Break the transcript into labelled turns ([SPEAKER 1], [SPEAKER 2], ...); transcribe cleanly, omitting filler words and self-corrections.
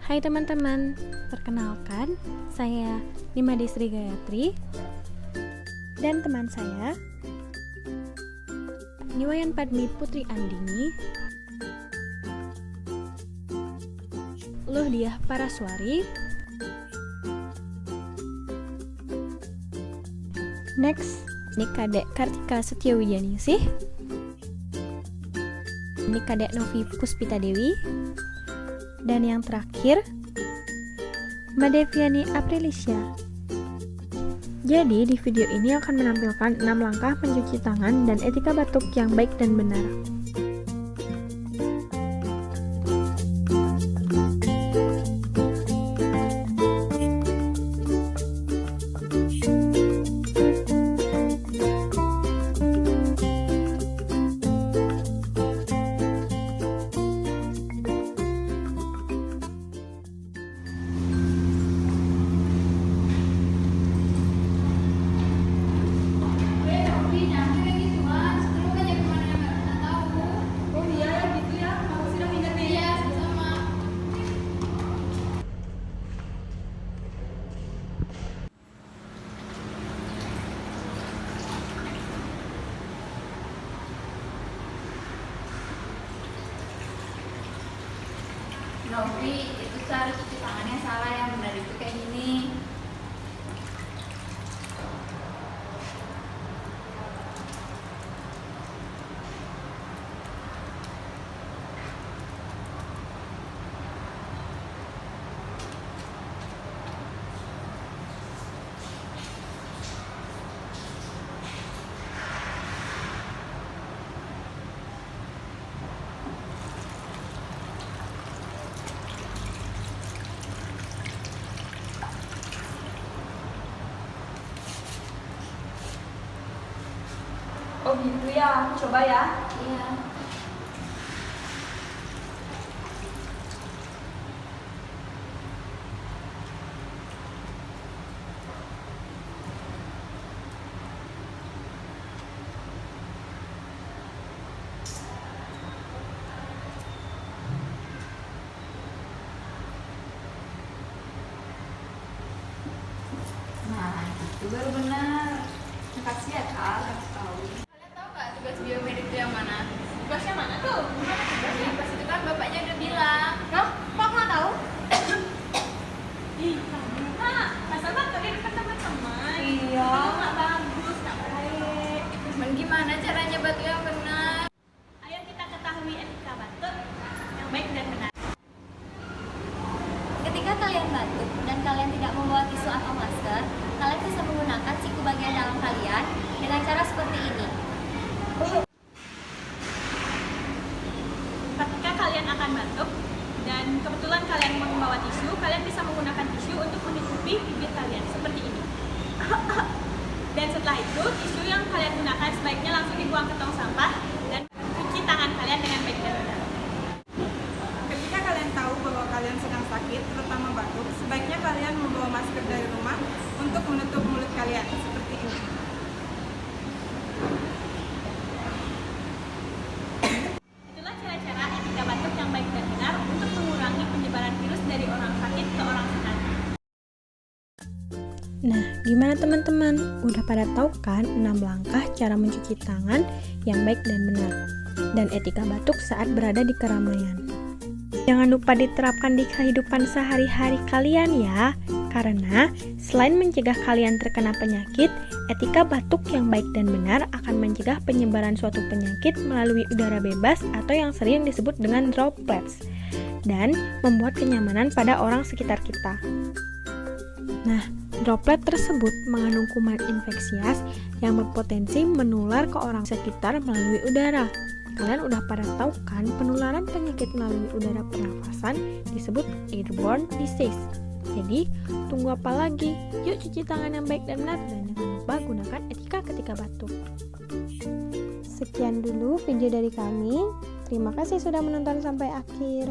[SPEAKER 1] Hai teman-teman, perkenalkan saya Nima Desri Gayatri dan teman saya Niwayan Padmi Putri Andini, Lohdiah Paraswari. Next, ini Kadek Kartika Setiawidianingsih, ini Kadek Novi Puspita Dewi, dan yang terakhir Mbak Deviani Aprilisya. Jadi di video ini akan menampilkan 6 langkah mencuci tangan dan etika batuk yang baik dan benar.
[SPEAKER 2] Novi, itu cara cuci tangannya salah, yang benar itu kayak gini.
[SPEAKER 3] Oh gitu ya, aku coba ya.
[SPEAKER 2] Iya. Nah, itu baru benar.
[SPEAKER 3] Makasih ya kak, kasih tahu.
[SPEAKER 2] Kalian tahu nggak tugas biomed itu yang mana?
[SPEAKER 3] Tugasnya mana tuh? Gimana tugasnya?
[SPEAKER 2] Tugas itu kan bapaknya udah bilang.
[SPEAKER 3] Loh, kok aku nggak tahu? Ih, kamu kak, masa banget di dekat teman-teman. Iya. Kamu nggak bagus, nggak baik.
[SPEAKER 2] Men gimana caranya batuk yang benar?
[SPEAKER 3] Ayo kita ketahui etika batuk yang baik dan benar.
[SPEAKER 4] Ketika kalian batuk dan kalian tidak membawa tisu atau masker, kalian bisa menggunakan siku bagian dalam kalian dengan cara seperti ini.
[SPEAKER 3] Ketika kalian akan batuk dan kebetulan kalian membawa tisu, kalian bisa menggunakan tisu untuk menutupi bibir kalian seperti ini. Dan setelah itu, tisu yang kalian gunakan sebaiknya langsung dibuang ke tong sampah dan cuci tangan kalian dengan baik dan benar.
[SPEAKER 5] Ketika kalian tahu bahwa kalian sedang sakit, terutama batuk, sebaiknya kalian membawa masker dari rumah untuk menutup mulut kalian, seperti ini.
[SPEAKER 3] Itulah cara-cara etika batuk yang baik dan benar untuk mengurangi penyebaran virus dari orang sakit ke orang sehat.
[SPEAKER 1] Nah, gimana teman-teman? Udah pada tahu kan 6 langkah cara mencuci tangan yang baik dan benar dan etika batuk saat berada di keramaian. Jangan lupa diterapkan di kehidupan sehari-hari kalian ya, karena selain mencegah kalian terkena penyakit, etika batuk yang baik dan benar akan mencegah penyebaran suatu penyakit melalui udara bebas atau yang sering disebut dengan droplets, dan membuat kenyamanan pada orang sekitar kita. Nah, droplet tersebut mengandung kuman infeksius yang berpotensi menular ke orang sekitar melalui udara. Kalian udah pada tahu kan penularan penyakit melalui udara pernafasan disebut airborne disease. Jadi, tunggu apa lagi? Yuk cuci tangan yang baik dan benar dan jangan lupa gunakan etika ketika batuk. Sekian dulu video dari kami. Terima kasih sudah menonton sampai akhir.